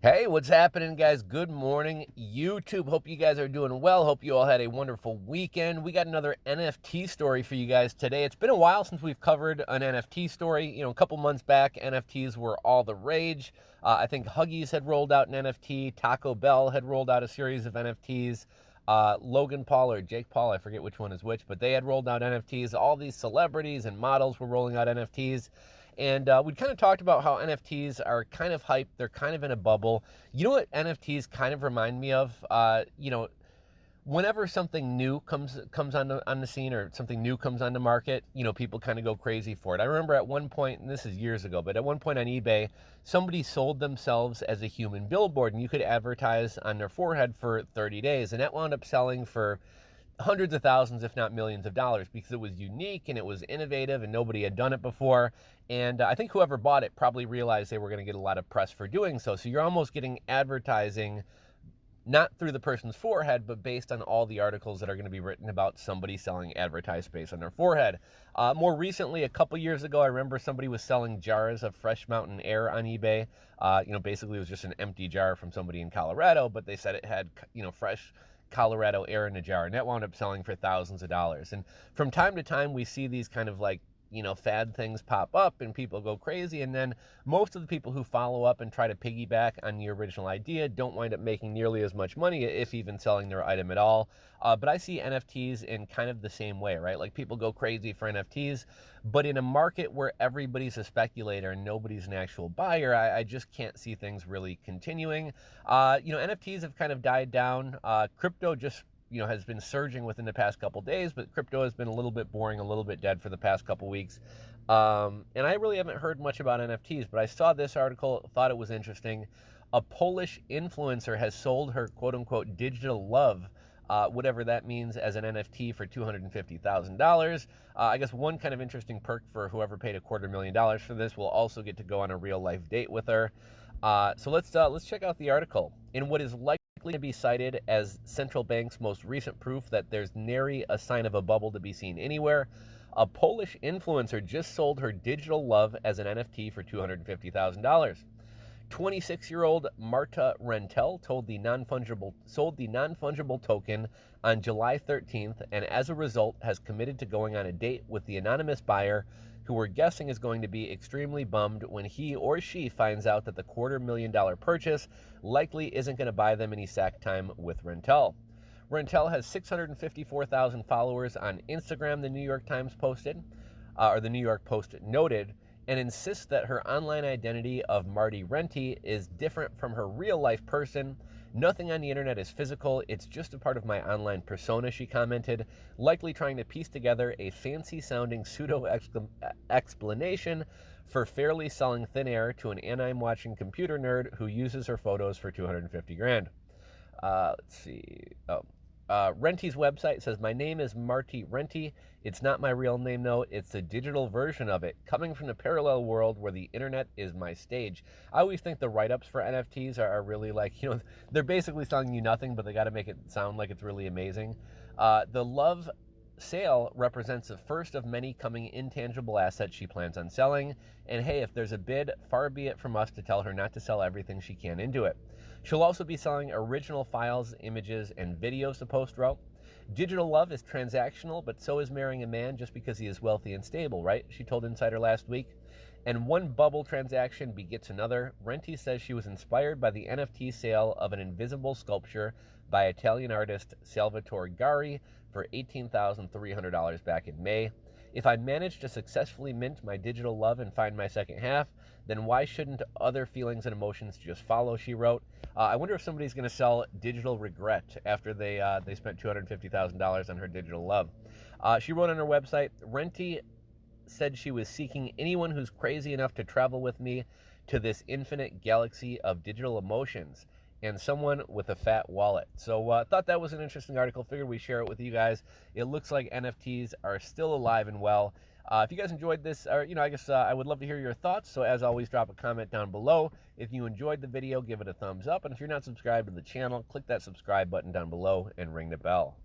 Hey, what's happening, guys? Good morning, YouTube. Hope you guys are doing well. Hope you all had a wonderful weekend. We got another NFT story for you guys today. It's been a while since we've covered an NFT story. A couple months back, NFTs were all the rage. I think Huggies had rolled out an NFT. Taco Bell had rolled out a series of NFTs. Logan Paul or Jake Paul, I forget which one is which, but they had rolled out NFTs. All these celebrities and models were rolling out NFTs. And we kind of talked about how NFTs are kind of hyped. They're kind of in a bubble. You know what NFTs kind of remind me of? Whenever something new comes on the scene, or something new comes on the market, people kind of go crazy for it. I remember at one point, and this is years ago, but at one point on eBay, somebody sold themselves as a human billboard, and you could advertise on their forehead for 30 days, and that wound up selling for hundreds of thousands, if not millions of dollars, because it was unique and it was innovative and nobody had done it before. And I think whoever bought it probably realized they were going to get a lot of press for doing so. So you're almost getting advertising not through the person's forehead, but based on all the articles that are going to be written about somebody selling advertised space on their forehead. More recently, a couple years ago, I remember somebody was selling jars of fresh mountain air on eBay. Basically it was just an empty jar from somebody in Colorado, but they said it had, fresh Colorado air in a jar, and that wound up selling for thousands of dollars. And from time to time, we see these kind of like, fad things pop up and people go crazy. And then most of the people who follow up and try to piggyback on the original idea don't wind up making nearly as much money, if even selling their item at all. But I see NFTs in kind of the same way, right? Like people go crazy for NFTs, but in a market where everybody's a speculator and nobody's an actual buyer, I just can't see things really continuing. NFTs have kind of died down. Crypto just has been surging within the past couple days, but crypto has been a little bit boring, a little bit dead for the past couple weeks. And I really haven't heard much about NFTs, but I saw this article, thought it was interesting. A Polish influencer has sold her quote unquote digital love, whatever that means, as an NFT for $250,000. I guess one kind of interesting perk for whoever paid $250,000 for this will also get to go on a real life date with her. So let's check out the article. In what is likely to be cited as central bank's most recent proof that there's nary a sign of a bubble to be seen anywhere, a Polish influencer just sold her digital love as an NFT for $250,000. 26-year-old Marta Rentel sold the non-fungible token on July 13th, and as a result has committed to going on a date with the anonymous buyer, who we're guessing is going to be extremely bummed when he or she finds out that the $250,000 purchase likely isn't going to buy them any sack time with Rentel. Rentel has 654,000 followers on Instagram, the New York Times posted, or the New York Post noted, and insists that her online identity of Marty Renty is different from her real life person. Nothing on the internet is physical, it's just a part of my online persona, she commented, likely trying to piece together a fancy sounding pseudo explanation for fairly selling thin air to an anime watching computer nerd who uses her photos for 250 grand. Let's see. Renty's website says, "My name is Marty Renty. It's not my real name, though. It's a digital version of it, coming from the parallel world where the internet is my stage." I always think the write-ups for NFTs are really like, they're basically selling you nothing, but they got to make it sound like it's really amazing. The love sale represents the first of many coming intangible assets she plans on selling. And hey, if there's a bid, far be it from us to tell her not to sell everything she can into it. She'll also be selling original files, images, and videos, the Post wrote. Digital love is transactional, but so is marrying a man just because he is wealthy and stable, right? She told Insider last week. And one bubble transaction begets another. Renty says she was inspired by the NFT sale of an invisible sculpture by Italian artist Salvatore Gari for $18,300 back in May. If I manage to successfully mint my digital love and find my second half, then why shouldn't other feelings and emotions just follow, she wrote. I wonder if somebody's going to sell digital regret after they spent $250,000 on her digital love. She wrote on her website, Renty said she was seeking anyone who's crazy enough to travel with me to this infinite galaxy of digital emotions, and someone with a fat wallet. So I thought that was an interesting article. Figured we'd share it with you guys. It looks like NFTs are still alive and well. If you guys enjoyed this, or I guess I would love to hear your thoughts. So as always, drop a comment down below. If you enjoyed the video, give it a thumbs up. And if you're not subscribed to the channel, click that subscribe button down below and ring the bell.